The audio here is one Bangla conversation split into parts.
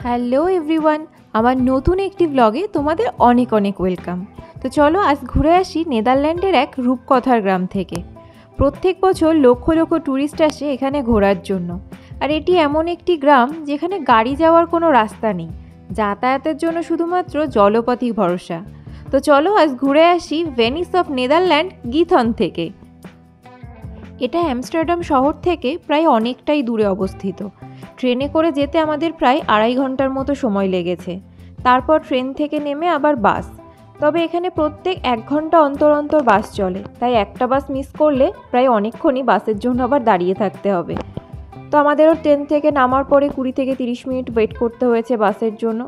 হ্যালো এভরিওয়ান, আমার নতুন একটি ব্লগে তোমাদের অনেক অনেক ওয়েলকাম। তো চলো আজ ঘুরে আসি নেদারল্যান্ডের এক রূপকথার গ্রাম থেকে। প্রত্যেক বছর লক্ষ লক্ষ ট্যুরিস্ট আসে এখানে ঘোরার জন্য। আর এটি এমন একটি গ্রাম যেখানে গাড়ি যাওয়ার কোনো রাস্তা নেই, যাতায়াতের জন্য শুধুমাত্র জলপথই ভরসা। তো চলো আজ ঘুরে আসি ভেনিস অফ নেদারল্যান্ড গিথন থেকে। এটা অ্যামস্টারডাম শহর থেকে প্রায় অনেকটাই দূরে অবস্থিত। ট্রেনে করে যেতে আমাদের প্রায় 2.5 ঘন্টার মতো সময় লেগেছে। তারপর ট্রেন থেকে নেমে আবার বাস। তবে এখানে প্রত্যেক 1 ঘন্টা অন্তর অন্তর বাস চলে, তাই একটা বাস মিস করলে প্রায় অনেকক্ষণই বাসের জন্য আবার দাঁড়িয়ে থাকতে হবে। তো আমাদেরও ট্রেন থেকে নামার পরে 20 থেকে 30 মিনিট ওয়েট করতে হয়েছে বাসের জন্য।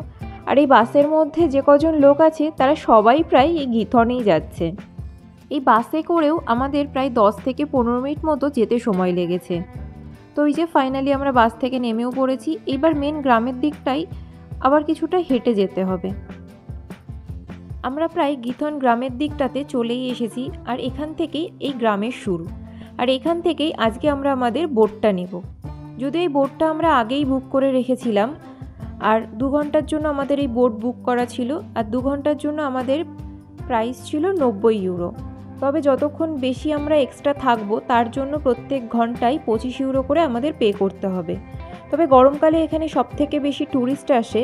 আর এই বাসের মধ্যে যে কজন লোক আছে তারা সবাই প্রায় এই গিথনেই যাচ্ছে। এই বাসে করেও আমাদের প্রায় 10 থেকে 15 মিনিট মতো যেতে সময় লেগেছে। তো এই যে ফাইনালি আমরা বাস থেকে নেমেও পড়েছি। এইবার মেন গ্রামের দিকটাই আবার কিছুটা হেঁটে যেতে হবে। আমরা প্রায় গিথন গ্রামের দিকটাতে চলেই এসেছি, আর এখান থেকেই এই গ্রামের শুরু। আর এখান থেকেই আজকে আমরা আমাদের বোটটা নেব। যদিও এই বোটটা আমরা আগেই বুক করে রেখেছিলাম, আর 2 ঘন্টার জন্য আমাদের এই বোট বুক করা ছিল। আর 2 ঘন্টার জন্য আমাদের প্রাইস ছিল 90 ইউরো। তবে যতক্ষণ বেশি আমরা এক্সট্রা থাকবো তার জন্য প্রত্যেক ঘন্টায় 25 ইউরো করে আমাদের পে করতে হবে। তবে গরমকালে এখানে সবথেকে বেশি ট্যুরিস্ট আসে,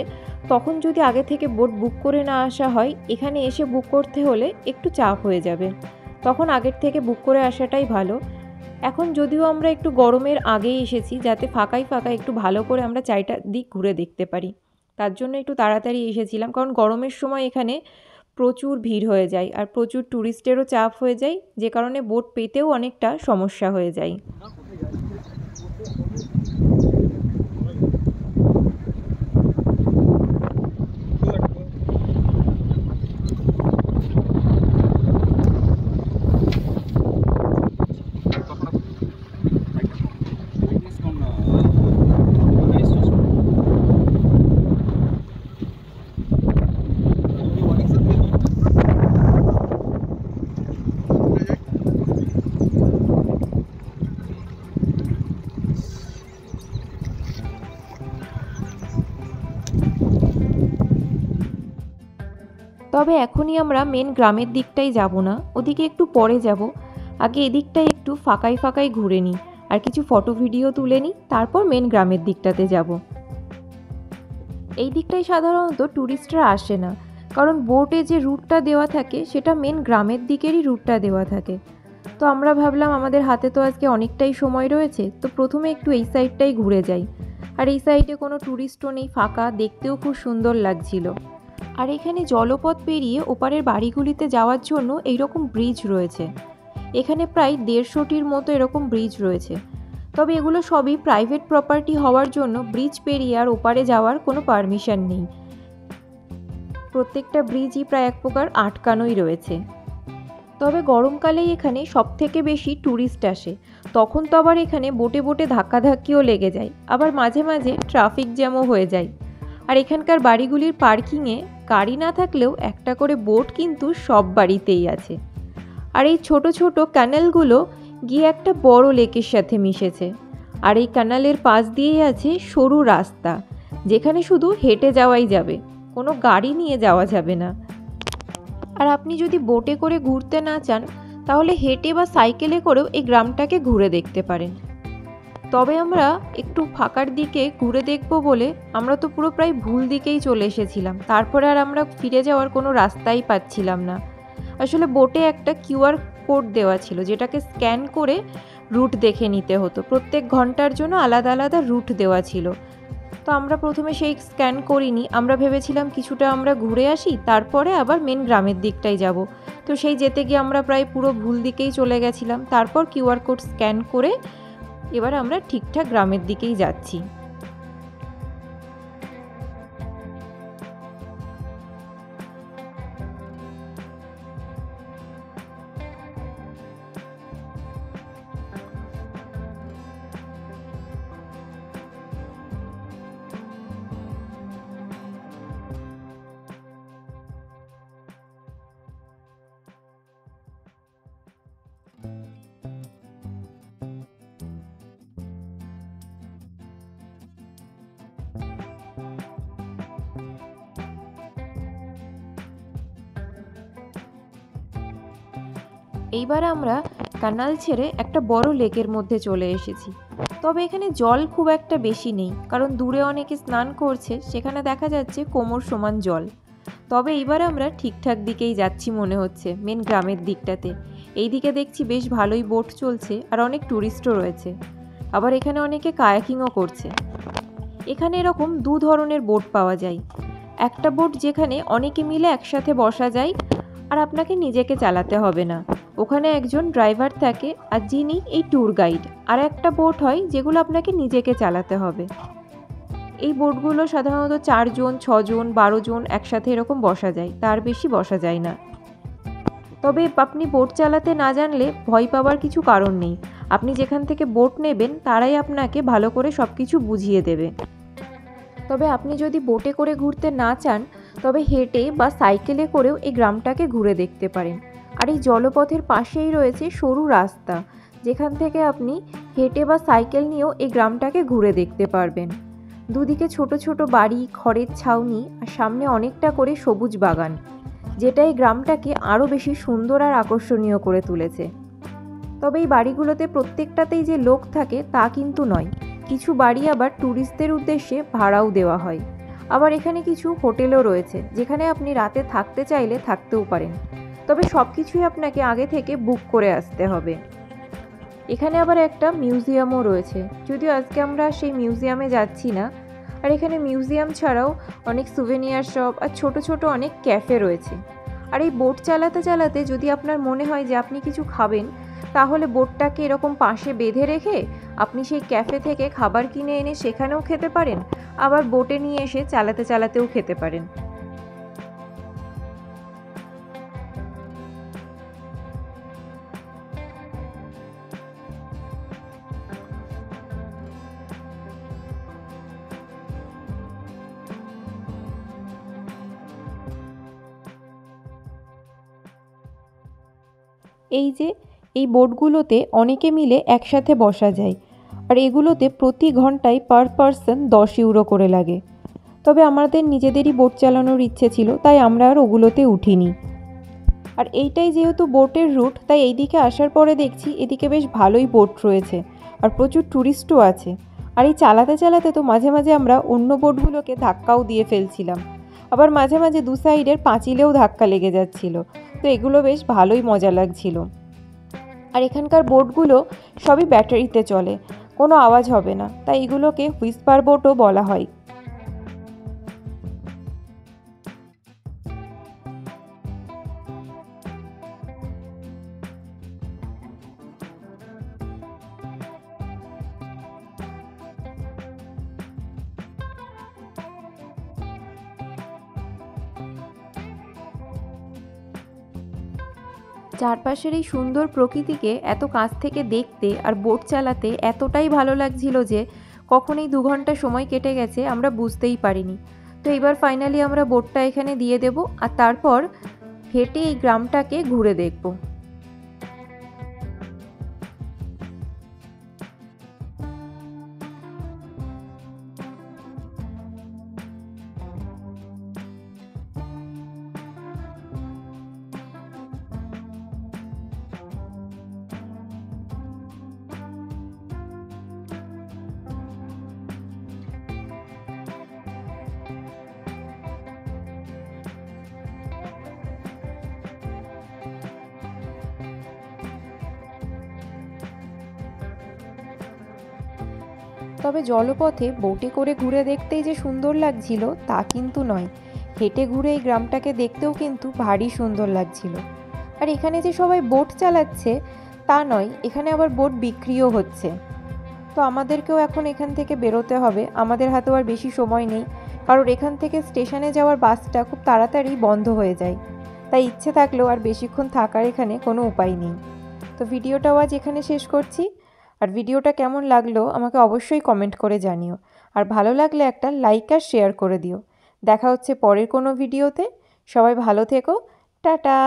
তখন যদি আগে থেকে বোট বুক করে না আসা হয়, এখানে এসে বুক করতে হলে একটু চাপ হয়ে যাবে। তখন আগের থেকে বুক করে আসাটাই ভালো। এখন যদিও আমরা একটু গরমের আগেই এসেছি, যাতে ফাঁকায় ফাঁকায় একটু ভালো করে আমরা চারিটা দিক ঘুরে দেখতে পারি। তার জন্য একটু তাড়াতাড়ি এসেছিলাম, কারণ গরমের সময় এখানে প্রচুর ভিড় হয়ে যায় আর প্রচুর ট্যুরিস্টেরও চাপ হয়ে যায়, যে কারণে বোট পেতেও অনেকটা সমস্যা হয়ে যায়। তবে এখনই আমরা মেন গ্রামের দিকটাই যাব না, ওদিকে একটু পরে যাব। আগে এদিকটাই একটু ফাঁকায় ফাঁকায় ঘুরে নিই, আর কিছু ফটো ভিডিও তুলে নিই, তারপর মেন গ্রামের দিকটাতে যাব। এই দিকটাই সাধারণত ট্যুরিস্টরা আসে না, কারণ বোটে যে রুটটা দেওয়া থাকে সেটা মেন গ্রামের দিকেরই রুটটা দেওয়া থাকে। তো আমরা ভাবলাম আমাদের হাতে তো আজকে অনেকটাই সময় রয়েছে, তো প্রথমে একটু এই সাইডটাই ঘুরে যাই। আর এই সাইডে কোনো ট্যুরিস্টও নেই, ফাঁকা, দেখতেও খুব সুন্দর লাগছিল। আর এখানে জলপথ পেরিয়ে ওপারের বাড়িগুলিতে যাওয়ার জন্য এইরকম ব্রিজ রয়েছে। এখানে প্রায় 150টির মতো এরকম ব্রিজ রয়েছে। তবে এগুলো সবই প্রাইভেট প্রপার্টি হওয়ার জন্য ব্রিজ পেরিয়ে আর ওপারে যাওয়ার কোনো পারমিশন নেই। প্রত্যেকটা ব্রিজই প্রায় এক প্রকার আটকানোই রয়েছে। তবে গরমকালেই এখানে সবথেকে বেশি ট্যুরিস্ট আসে, তখন তো আবার এখানে বোটে বোটে ধাক্কাধাক্কিও লেগে যায়, আবার মাঝে মাঝে ট্রাফিক জ্যামও হয়ে যায়। আর এখানকার বাড়িগুলির পার্কিংয়ে গাড়ি না থাকলেও একটা করে বোট কিন্তু সব বাড়িতেই আছে। আর এই ছোট ছোট ক্যানেলগুলো গিয়ে একটা বড় লেকের সাথে মিশেছে। আর এই ক্যানালের পাশ দিয়েই আছে সরু রাস্তা, যেখানে শুধু হেঁটে যাওয়াই যাবে, কোনো গাড়ি নিয়ে যাওয়া যাবে না। আর আপনি যদি বোটে করে ঘুরতে না চান, তাহলে হেঁটে বা সাইকেলে করেও এই গ্রামটাকে ঘুরে দেখতে পারেন। তবে আমরা একটু ফাঁকার দিকে ঘুরে দেখব বলে আমরা তো পুরো প্রায় ভুল দিকেই চলে এসেছিলাম। তারপরে আর আমরা ফিরে যাওয়ার কোনো রাস্তাই পাচ্ছিলাম না। আসলে বোটে একটা কিউআর কোড দেওয়া ছিল, যেটাকে স্ক্যান করে রুট দেখে নিতে হতো। প্রত্যেক ঘন্টার জন্য আলাদা আলাদা রুট দেওয়া ছিল। তো আমরা প্রথমে সেই স্ক্যান করিনি, আমরা ভেবেছিলাম কিছুটা আমরা ঘুরে আসি, তারপরে আবার মেন গ্রামের দিকটাই যাব। তো সেই যেতে গিয়ে আমরা প্রায় পুরো ভুল দিকেই চলে গেছিলাম। তারপর কিউআর কোড স্ক্যান করে এবার আমরা ঠিকঠাক গ্রামের দিকেই যাচ্ছি। এইবার আমরা কানাল ছেড়ে একটা বড় লেকের মধ্যে চলে এসেছি। তবে এখানে জল খুব একটা বেশি নেই, কারণ দূরে অনেকে স্নান করছে, সেখানে দেখা যাচ্ছে কোমর সমান জল। তবে এইবার আমরা ঠিকঠাক দিকেই যাচ্ছি মনে হচ্ছে, মেন গ্রামের দিকটাতে। এই দিকে দেখছি বেশ ভালোই বোট চলছে আর অনেক ট্যুরিস্টও রয়েছে। আবার এখানে অনেকে কায়াকিংও করছে। এখানে এরকম দু ধরনের বোট পাওয়া যায়। একটা বোট যেখানে অনেকে মিলে একসাথে বসা যায় আর আপনাকে নিজেকে চালাতে হবে না, ওখানে একজন ড্রাইভার থাকে আর যিনি এই ট্যুর গাইড। আর একটা বোট হয় যেগুলো আপনাকে নিজেকে চালাতে হবে। এই বোটগুলো সাধারণত 4 জন, 6 জন, 12 জন একসাথে এরকম বসা যায়, তার বেশি বসা যায় না। তবে আপনি বোট চালাতে না জানলে ভয় পাওয়ার কিছু কারণ নেই। আপনি যেখান থেকে বোট নেবেন তারাই আপনাকে ভালো করে সব কিছু বুঝিয়ে দেবে। তবে আপনি যদি বোটে করে ঘুরতে না চান, তবে হেঁটে বা সাইকেলে করেও এই গ্রামটাকে ঘুরে দেখতে পারেন। আর এই জলপথের পাশেই রয়েছে সরু রাস্তা, যেখান থেকে আপনি হেঁটে বা সাইকেল নিয়েও এই গ্রামটাকে ঘুরে দেখতে পারবেন। দুদিকে ছোট ছোট বাড়ি, খড়ের ছাউনি আর সামনে অনেকটা করে সবুজ বাগান, যেটা এই গ্রামটাকে আরও বেশি সুন্দর আর আকর্ষণীয় করে তুলেছে। তবে এই বাড়িগুলোতে প্রত্যেকটাতেই যে লোক থাকে তা কিন্তু নয়, কিছু বাড়ি আবার ট্যুরিস্টদের উদ্দেশ্যে ভাড়াও দেওয়া হয়। আবার এখানে কিছু হোটেলও রয়েছে, যেখানে আপনি রাতে থাকতে চাইলে থাকতেও পারেন। তবে সব কিছুই আপনাকে আগে থেকে বুক করে আসতে হবে। এখানে আবার একটা মিউজিয়ামও রয়েছে, যদিও আজকে আমরা সেই মিউজিয়ামে যাচ্ছি না। আর এখানে মিউজিয়াম ছাড়াও অনেক সুভেনিয়ার শপ আর ছোট ছোট অনেক ক্যাফে রয়েছে। আর এই বোট চালাতে চালাতে যদি আপনার মনে হয় যে আপনি কিছু খাবেন, তাহলে বোটটাকে এরকম পাশে বেঁধে রেখে আপনি সেই ক্যাফে থেকে খাবার কিনে এনে সেখানেও খেতে পারেন, আবার বোটে নিয়ে এসে চালাতে চালাতেও খেতে পারেন। এই যে এই বোটগুলোতে অনেকে মিলে একসাথে বসা যায়, আর এগুলোতে প্রতি ঘন্টায় পার পারসন 10 ইউরো করে লাগে। তবে আমাদের নিজেদেরই বোট চালানোর ইচ্ছে ছিল, তাই আমরা আর ওগুলোতে উঠিনি। আর এইটাই যেহেতু বোটের রুট, তাই এইদিকে আসার পরে দেখছি এদিকে বেশ ভালোই বোট রয়েছে আর প্রচুর ট্যুরিস্টও আছে। আর এই চালাতে চালাতে তো মাঝে মাঝে আমরা অন্য বোটগুলোকে ধাক্কাও দিয়ে ফেলছিলাম, আবার মাঝে মাঝে দু সাইডের পাঁচিলেও ধাক্কা লেগে যাচ্ছিল। তো এগুলো বেশ ভালোই মজা লাগছিল। আর এখানকার বোটগুলো সবই ব্যাটারিতে চলে, কোনো আওয়াজ হবে না, তাই এগুলোকে হুইস্পার বোটও বলা হয়। চারপাশের এই সুন্দর প্রকৃতিকে এত কাছ থেকে দেখতে আর বোট চালাতে এতটাই ভালো লাগছিল যে কখন এই 2 ঘন্টা সময় কেটে গেছে আমরা বুঝতেই পারিনি। তো এবার ফাইনালি আমরা বোটটা এখানে দিয়ে দেব আর তারপর হেঁটে এই গ্রামটাকে ঘুরে দেখব। তবে জলপথে বোটে করে ঘুরে দেখতেই যে সুন্দর লাগছিল তা কিন্তু নয়, হেঁটে ঘুরে এই গ্রামটাকে দেখতেও কিন্তু ভারী সুন্দর লাগছিল। আর এখানে যে সবাই বোট চালাচ্ছে তা নয়, এখানে আবার বোট বিক্রিও হচ্ছে। তো আমাদেরকেও এখন এখান থেকে বেরোতে হবে, আমাদের হাতেও আর বেশি সময় নেই, কারণ এখান থেকে স্টেশনে যাওয়ার বাসটা খুব তাড়াতাড়ি বন্ধ হয়ে যায়। তাই ইচ্ছে থাকলেও আর বেশিক্ষণ থাকার এখানে কোনো উপায় নেই। তো ভিডিওটাও আজ এখানে শেষ করছি। আর ভিডিওটা কেমন লাগলো আমাকে অবশ্যই কমেন্ট করে জানিও, আর ভালো লাগলে একটা লাইক আর শেয়ার করে দিও। দেখা হচ্ছে পরের কোনো ভিডিওতে। সবাই ভালো থেকো, টাটা।